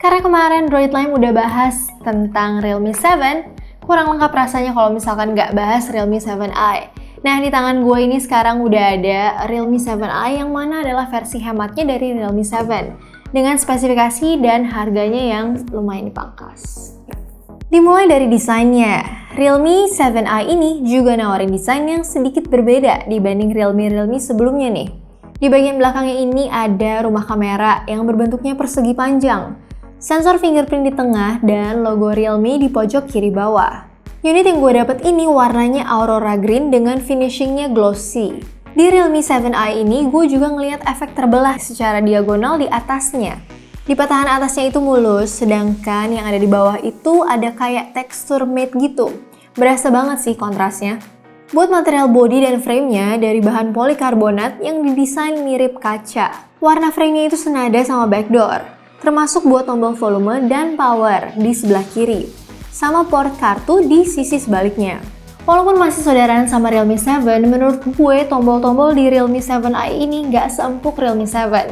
Karena kemarin Droid Lime udah bahas tentang Realme 7, kurang lengkap rasanya kalau misalkan nggak bahas Realme 7i. Nah, di tangan gue ini sekarang udah ada Realme 7i yang mana adalah versi hematnya dari Realme 7 dengan spesifikasi dan harganya yang lumayan dipangkas. Dimulai dari desainnya, Realme 7i ini juga nawarin desain yang sedikit berbeda dibanding Realme sebelumnya nih. Di bagian belakangnya ini ada rumah kamera yang berbentuknya persegi panjang, sensor fingerprint di tengah, dan logo Realme di pojok kiri bawah. Unit yang gue dapet ini warnanya Aurora Green dengan finishingnya glossy. Di Realme 7i ini gue juga ngeliat efek terbelah secara diagonal di atasnya. Di patahan atasnya itu mulus, sedangkan yang ada di bawah itu ada kayak tekstur matte gitu. Berasa banget sih kontrasnya. Buat material body dan frame-nya dari bahan polikarbonat yang didesain mirip kaca. Warna frame-nya itu senada sama backdoor, termasuk buat tombol volume dan power di sebelah kiri, sama port kartu di sisi sebaliknya. Walaupun masih saudaraan sama Realme 7, menurut gue tombol-tombol di Realme 7i ini nggak seempuk Realme 7.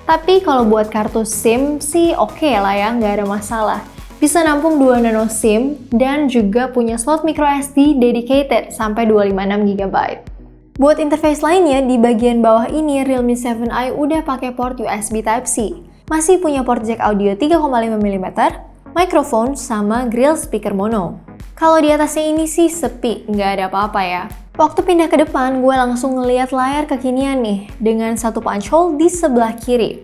Tapi kalau buat kartu SIM sih oke lah ya, nggak ada masalah. Bisa nampung 2 nano SIM dan juga punya slot microSD dedicated sampai 256GB. Buat interface lainnya, di bagian bawah ini Realme 7i udah pakai port USB Type-C. Masih punya port jack audio 3,5mm, mikrofon, sama grill speaker mono. Kalau di atasnya ini sih sepi, nggak ada apa-apa ya. Waktu pindah ke depan, gue langsung ngeliat layar kekinian nih, dengan satu punch hole di sebelah kiri.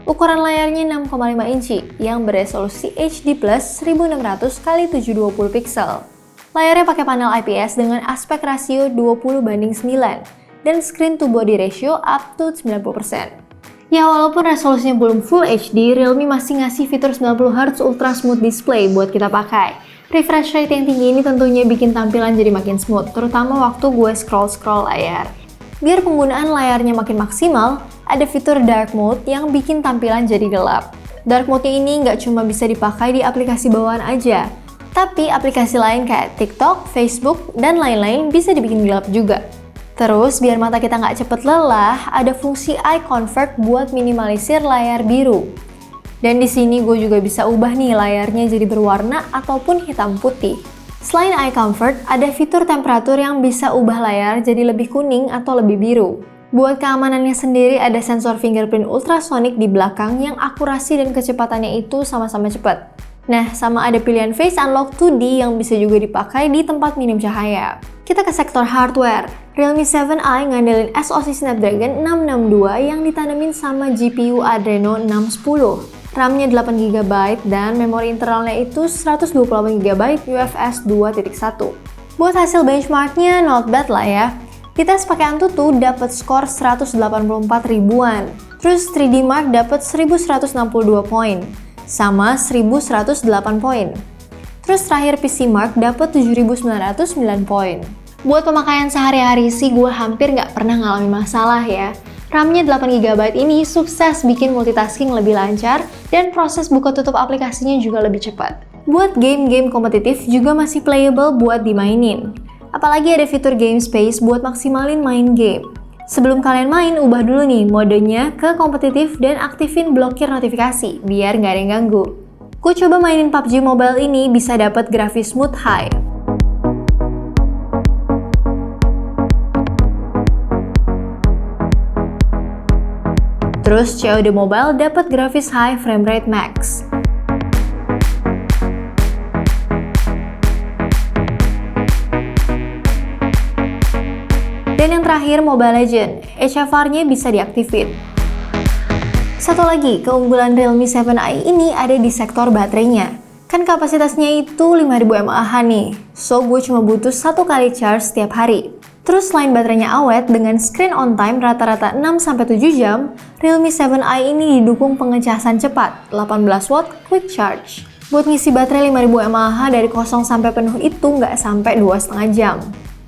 Ukuran layarnya 6,5 inci, yang beresolusi HD+ 1600x720 pixel. Layarnya pakai panel IPS dengan aspek rasio 20:9, dan screen to body ratio up to 90%. Ya, walaupun resolusinya belum Full HD, Realme masih ngasih fitur 90Hz Ultra Smooth Display buat kita pakai. Refresh rate yang tinggi ini tentunya bikin tampilan jadi makin smooth, terutama waktu gue scroll-scroll layar. Biar penggunaan layarnya makin maksimal, ada fitur Dark Mode yang bikin tampilan jadi gelap. Dark Mode ini nggak cuma bisa dipakai di aplikasi bawaan aja, tapi aplikasi lain kayak TikTok, Facebook, dan lain-lain bisa dibikin gelap juga. Terus, biar mata kita nggak cepet lelah, ada fungsi Eye Convert buat minimalisir layar biru. Dan di sini gue juga bisa ubah nih layarnya jadi berwarna ataupun hitam putih. Selain Eye Comfort, ada fitur temperatur yang bisa ubah layar jadi lebih kuning atau lebih biru. Buat keamanannya sendiri, ada sensor fingerprint ultrasonic di belakang yang akurasi dan kecepatannya itu sama-sama cepat. Nah, sama ada pilihan Face Unlock 2D yang bisa juga dipakai di tempat minim cahaya. Kita ke sektor hardware. Realme 7i ngandelin SoC Snapdragon 662 yang ditanemin sama GPU Adreno 610. RAM-nya 8GB dan memori internalnya itu 128GB UFS 2.1. Buat hasil benchmarknya not bad lah ya. Di tes pakai Antutu dapat skor 184 ribuan. Terus 3D Mark dapat 1162 poin, sama 1108 poin. Terus terakhir PC Mark dapat 7909 poin. Buat pemakaian sehari-hari sih gue hampir nggak pernah ngalamin masalah ya. RAM-nya 8GB ini sukses bikin multitasking lebih lancar dan proses buka tutup aplikasinya juga lebih cepat. Buat game-game kompetitif juga masih playable buat dimainin. Apalagi ada fitur Game Space buat maksimalin main game. Sebelum kalian main, ubah dulu nih modenya ke kompetitif dan aktifin blokir notifikasi biar nggak ada yang ganggu. Gue coba mainin PUBG Mobile ini bisa dapat grafis smooth high. Terus COD Mobile dapat grafis high frame rate max. Dan yang terakhir Mobile Legends, HFR-nya bisa diaktifin. Satu lagi, keunggulan Realme 7i ini ada di sektor baterainya. Kan kapasitasnya itu 5000 mAh nih, so gue cuma butuh 1 kali charge setiap hari. Terus selain baterainya awet dengan screen on time rata-rata 6-7 jam, Realme 7i ini didukung pengecasan cepat 18 watt quick charge. Buat ngisi baterai 5000 mAh dari kosong sampai penuh itu nggak sampai 2,5 jam.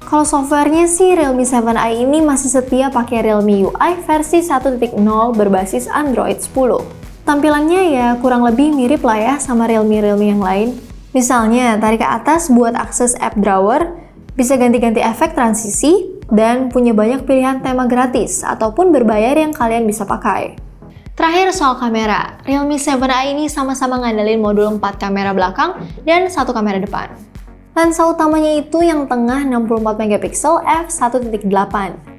Kalau softwarenya sih Realme 7i ini masih setia pakai Realme UI versi 1.0 berbasis Android 10. Tampilannya ya kurang lebih mirip lah ya sama Realme yang lain. Misalnya tarik ke atas buat akses app drawer, bisa ganti-ganti efek transisi, dan punya banyak pilihan tema gratis ataupun berbayar yang kalian bisa pakai. Terakhir soal kamera, Realme 7i ini sama-sama ngandelin modul 4 kamera belakang dan 1 kamera depan. Lensa utamanya itu yang tengah 64 megapiksel f1.8.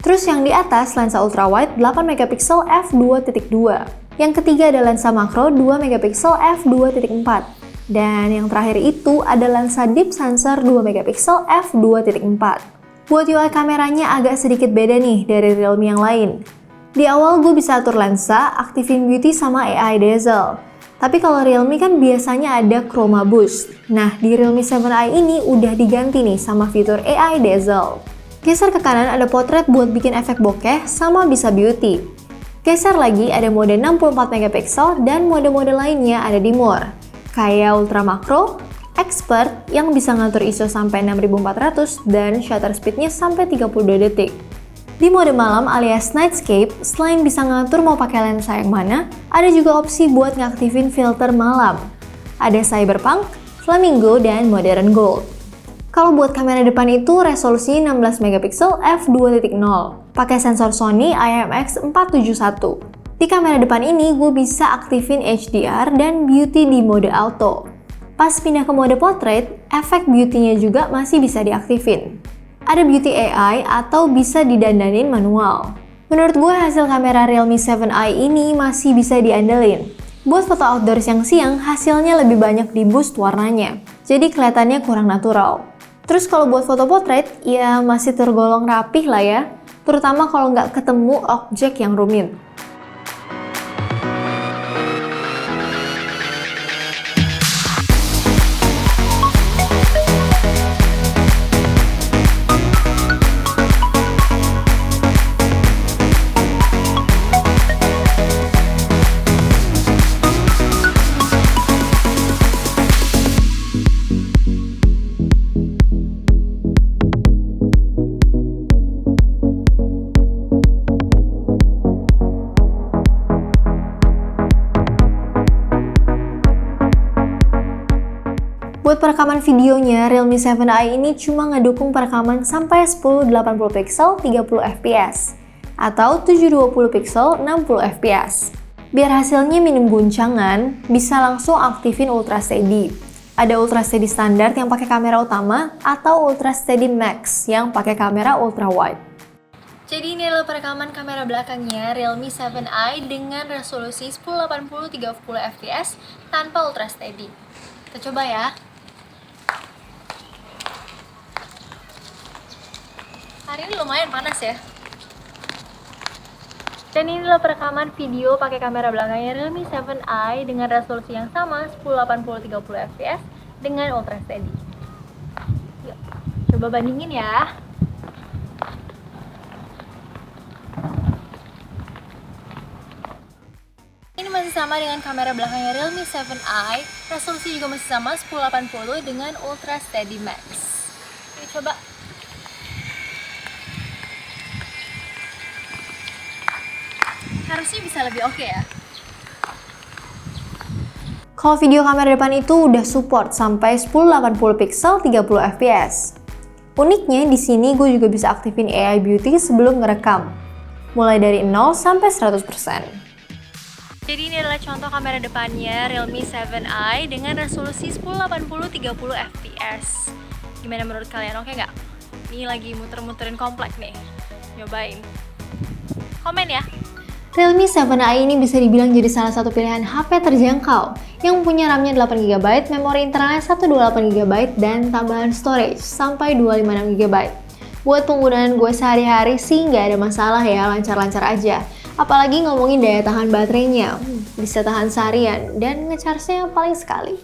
Terus yang di atas lensa ultrawide 8 megapiksel f2.2. Yang ketiga ada lensa makro 2 megapiksel f2.4. Dan yang terakhir itu ada lensa deep sensor 2 megapiksel f2.4. Buat UI kameranya agak sedikit beda nih dari Realme yang lain. Di awal gue bisa atur lensa, aktifin beauty sama AI dazzle. Tapi kalau Realme kan biasanya ada chroma boost. Nah, di Realme 7i ini udah diganti nih sama fitur AI dazzle. Geser ke kanan ada potret buat bikin efek bokeh sama bisa beauty. Geser lagi ada mode 64 megapiksel dan mode-mode lainnya ada di more. Kayak ultra makro, expert yang bisa ngatur ISO sampai 6400 dan shutter speednya sampai 32 detik. Di mode malam alias nightscape, selain bisa ngatur mau pakai lensa yang mana, ada juga opsi buat ngaktifin filter malam. Ada cyberpunk, flamingo, dan modern gold. Kalau buat kamera depan itu resolusi 16 megapiksel f2.0, pakai sensor Sony IMX471. Di kamera depan ini gue bisa aktifin HDR dan beauty di mode auto. Pas pindah ke mode portrait, efek beauty-nya juga masih bisa diaktifin. Ada beauty AI atau bisa didandanin manual. Menurut gue hasil kamera Realme 7i ini masih bisa diandelin. Buat foto outdoor siang-siang, hasilnya lebih banyak di boost warnanya. Jadi kelihatannya kurang natural. Terus kalau buat foto portrait, ya masih tergolong rapih lah ya. Terutama kalau nggak ketemu objek yang rumit. Buat perekaman videonya, Realme 7i ini cuma ngedukung perekaman sampai 1080 pixel 30 fps atau 720 pixel 60 fps. Biar hasilnya minim guncangan, bisa langsung aktifin Ultra Steady. Ada Ultra Steady standar yang pakai kamera utama atau Ultra Steady Max yang pakai kamera ultra wide. Jadi ini adalah perekaman kamera belakangnya Realme 7i dengan resolusi 1080 30 fps tanpa Ultra Steady. Kita coba ya. Hari ini lumayan panas ya. Dan inilah perekaman video pakai kamera belakangnya Realme 7i dengan resolusi yang sama 1080 30 fps dengan Ultra Steady. Yuk, coba bandingin ya. Ini masih sama dengan kamera belakangnya Realme 7i, resolusi juga masih sama 1080 dengan Ultra Steady Max. Yuk coba. Harusnya bisa lebih oke ya. Kalau video kamera depan itu udah support sampai 1080 pixel 30 fps. Uniknya di sini gue juga bisa aktifin AI Beauty sebelum ngerekam, mulai dari 0 sampai 100%. Jadi ini adalah contoh kamera depannya Realme 7i dengan resolusi 1080 30 fps. Gimana menurut kalian, oke nggak? Ini lagi muter-muterin komplek nih, nyobain. Komen ya. Realme 7i ini bisa dibilang jadi salah satu pilihan HP terjangkau yang punya RAM-nya 8GB, memori internalnya 128GB, dan tambahan storage sampai 256GB. Buat penggunaan gue sehari-hari sih nggak ada masalah ya, lancar-lancar aja. Apalagi ngomongin daya tahan baterainya, bisa tahan seharian dan nge-charge-nya paling sekali.